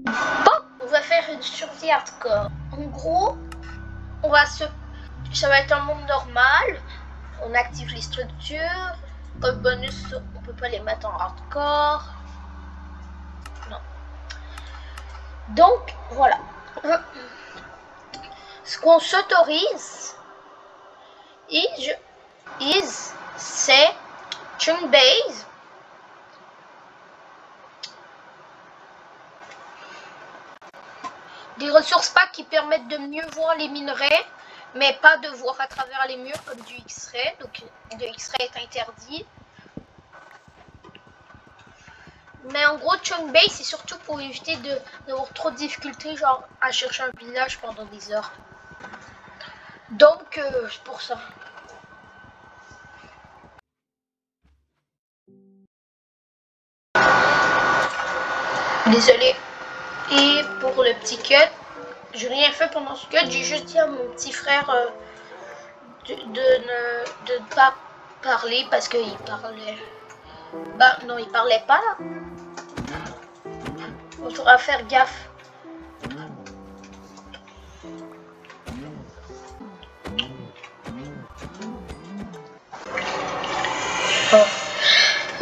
Bon, on va faire une survie hardcore. En gros, ça va être un monde normal. On active les structures. Comme bonus, on peut pas les mettre en hardcore. Non. Donc, voilà. Ce qu'on s'autorise, c'est Chunk Base. Des ressources packs qui permettent de mieux voir les minerais, mais pas de voir à travers les murs comme du X-Ray. Donc, le X-Ray est interdit. Mais en gros, Chunk Base, c'est surtout pour éviter d'avoir trop de difficultés, genre à chercher un village pendant des heures. Donc, c'est pour ça. Désolé. Et pour le petit cut, j'ai rien fait pendant ce cut, j'ai juste dit à mon petit frère de ne pas parler parce qu'il parlait. Bah non, il parlait pas là. Il faudra faire gaffe.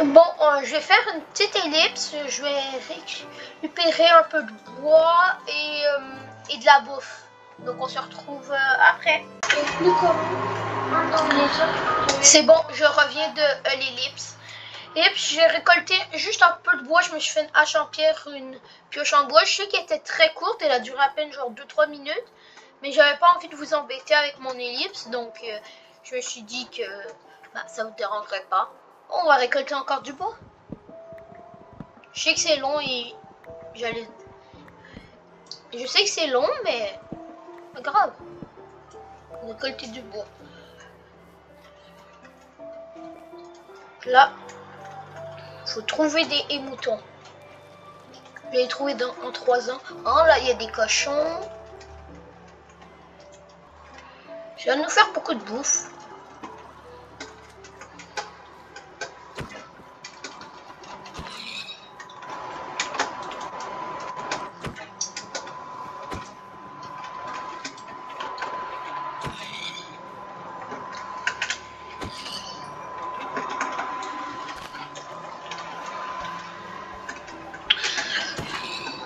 Bon, je vais faire une petite ellipse. Je vais récupérer un peu de bois et de la bouffe. Donc on se retrouve après. C'est bon, je reviens de l'ellipse. Et puis j'ai récolté juste un peu de bois. Je me suis fait une hache en pierre, une pioche en bois. Je sais qu'elle était très courte. Elle a duré à peine genre 2-3 minutes. Mais j'avais pas envie de vous embêter avec mon ellipse. Donc je me suis dit que ça vous dérangerait pas. On va récolter encore du bois. Je sais que c'est long et je sais que c'est long, mais pas grave. Récolter du bois. Là, faut trouver des moutons. Je l'ai trouvé en 3 ans. Oh là, il y a des cochons. Je vais nous faire beaucoup de bouffe.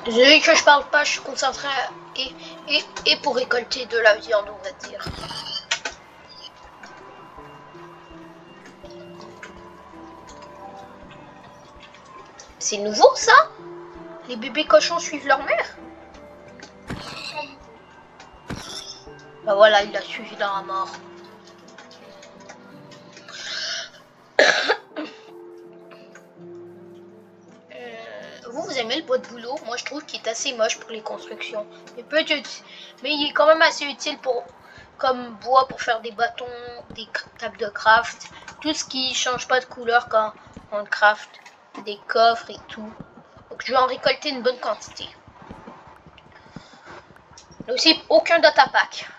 Désolé que je parle pas, je suis concentrée et pour récolter de la viande, on va dire. C'est nouveau ça? Les bébés cochons suivent leur mère? Bah voilà, il l'a suivi dans la mort. Vous aimez le bois de bouleau? Moi je trouve qu'il est assez moche pour les constructions. Mais il est quand même assez utile comme bois pour faire des bâtons, des tables de craft. Tout ce qui change pas de couleur quand on craft. Des coffres et tout. Donc je vais en récolter une bonne quantité. Il n'y a aussi aucun data pack.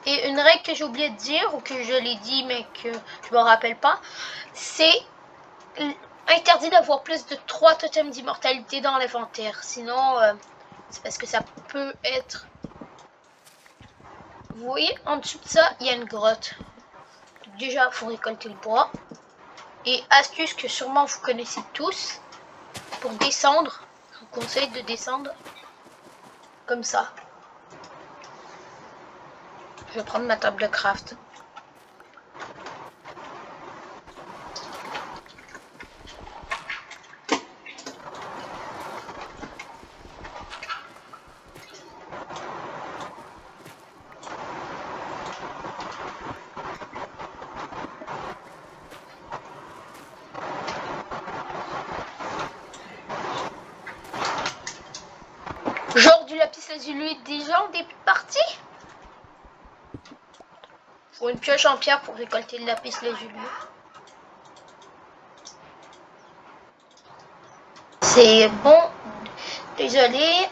Et une règle que j'ai oublié de dire, ou que je l'ai dit mais que je me rappelle pas, c'est interdit d'avoir plus de 3 totems d'immortalité dans l'inventaire. Sinon, c'est parce que ça peut être... Vous voyez, en dessous de ça, il y a une grotte. Déjà, il faut récolter le bois. Et astuce que sûrement vous connaissez tous, pour descendre, je vous conseille de descendre comme ça. Je vais prendre ma table de craft. Genre du lapis lazuli déjà en début de partie. Faut une pioche en pierre pour récolter le lapis lazuli. C'est bon. Désolé.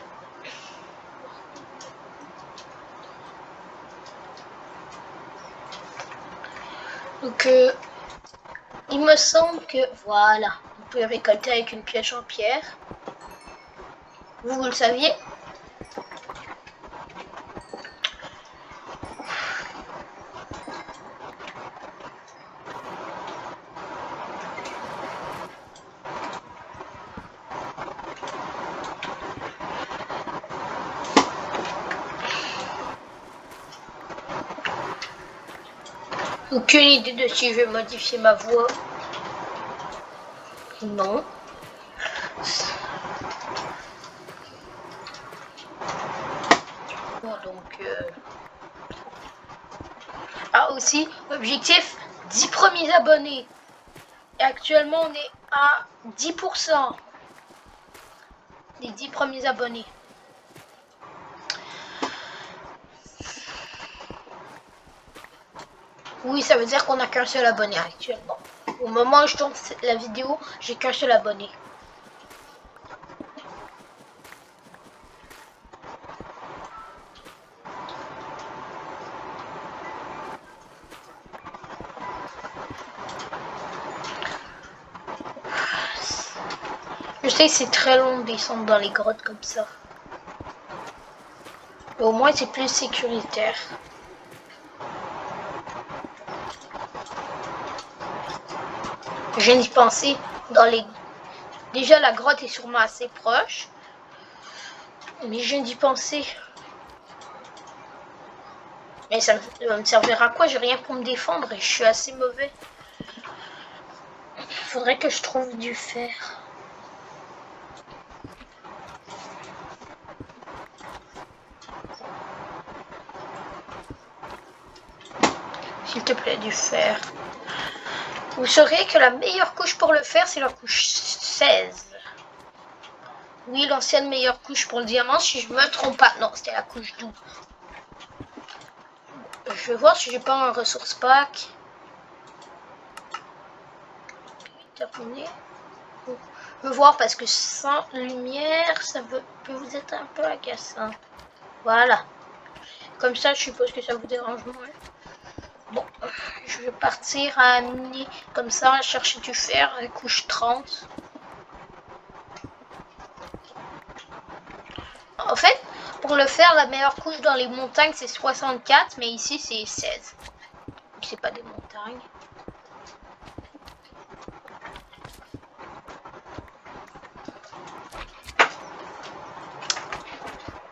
Donc il me semble que voilà, on peut récolter avec une pioche en pierre. Vous le saviez? Aucune idée de si je vais modifier ma voix. Non. Bon, donc... Ah, aussi, objectif, 10 premiers abonnés. Et actuellement, on est à 10% des 10 premiers abonnés. Oui, ça veut dire qu'on n'a qu'un seul abonné actuellement. Au moment où je tourne la vidéo, j'ai qu'un seul abonné. Je sais que c'est très long de descendre dans les grottes comme ça. Mais au moins, c'est plus sécuritaire. Je viens d'y penser dans les... Déjà, la grotte est sûrement assez proche. Mais je viens d'y penser. Mais ça va me servir à quoi? J'ai rien pour me défendre et je suis assez mauvais. Faudrait que je trouve du fer. S'il te plaît, du fer. Vous saurez que la meilleure couche pour le fer, c'est la couche 16. Oui, l'ancienne meilleure couche pour le diamant, si je me trompe pas. Non, c'était la couche 12. Je vais voir si j'ai pas un ressource pack. Terminé. Je veux voir parce que sans lumière, ça peut vous être un peu agaçant. Voilà. Comme ça, je suppose que ça vous dérange moins. Bon, je vais partir à mini comme ça, chercher du fer, à couche 30. En fait, pour le faire, la meilleure couche dans les montagnes, c'est 64, mais ici, c'est 16. C'est pas des montagnes.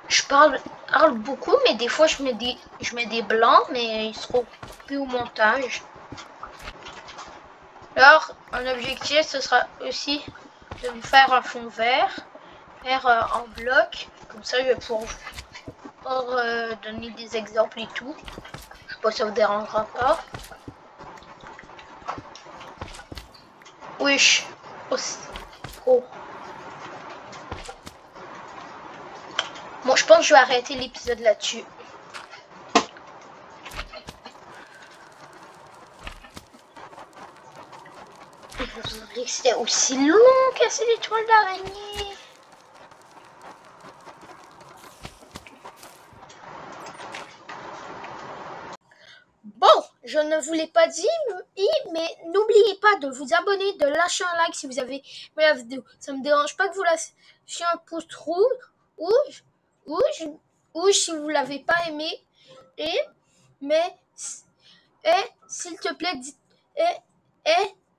Je parle beaucoup, mais des fois, je mets des blancs, mais ils seront plus au montage. Alors, un objectif, ce sera aussi de me faire un fond vert, en bloc. Comme ça, je vais pouvoir donner des exemples et tout. Je sais pas si ça vous dérangera pas. Oui. Oh. Bon, je pense que je vais arrêter l'épisode là-dessus. Vous oubliez que c'était aussi long casser l'étoile d'araignée. Bon, je ne vous l'ai pas dit, mais n'oubliez pas de vous abonner, de lâcher un like si vous avez aimé la vidéo. Ça me dérange pas que vous lâchiez un pouce rouge si vous l'avez pas aimé. Mais s'il te plaît,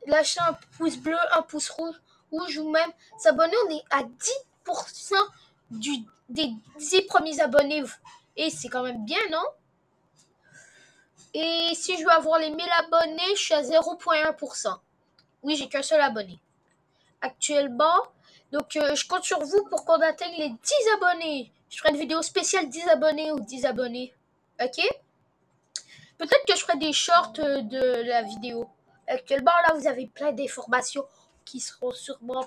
lâchez un pouce bleu, un pouce rouge ou même s'abonner. On est à 10% des 10 premiers abonnés. Et c'est quand même bien, non? Et si je veux avoir les 1000 abonnés, je suis à 0,1%. Oui, j'ai qu'un seul abonné actuellement. Donc, je compte sur vous pour qu'on atteigne les 10 abonnés. Je ferai une vidéo spéciale 10 abonnés ou 10 abonnés. Ok? Peut-être que je ferai des shorts de la vidéo. Actuellement, là, vous avez plein d'informations qui seront sûrement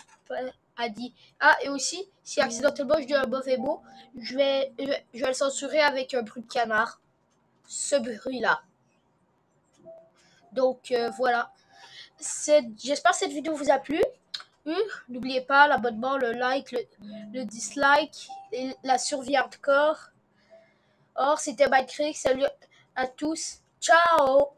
à dire. Ah, et aussi, si accidentellement je dis un mauvais mot, je vais le censurer avec un bruit de canard. Ce bruit-là. Donc, voilà. J'espère que cette vidéo vous a plu. N'oubliez pas l'abonnement, le like, le dislike, et la survie hardcore. Or, c'était Mike Rick. Salut à tous. Ciao!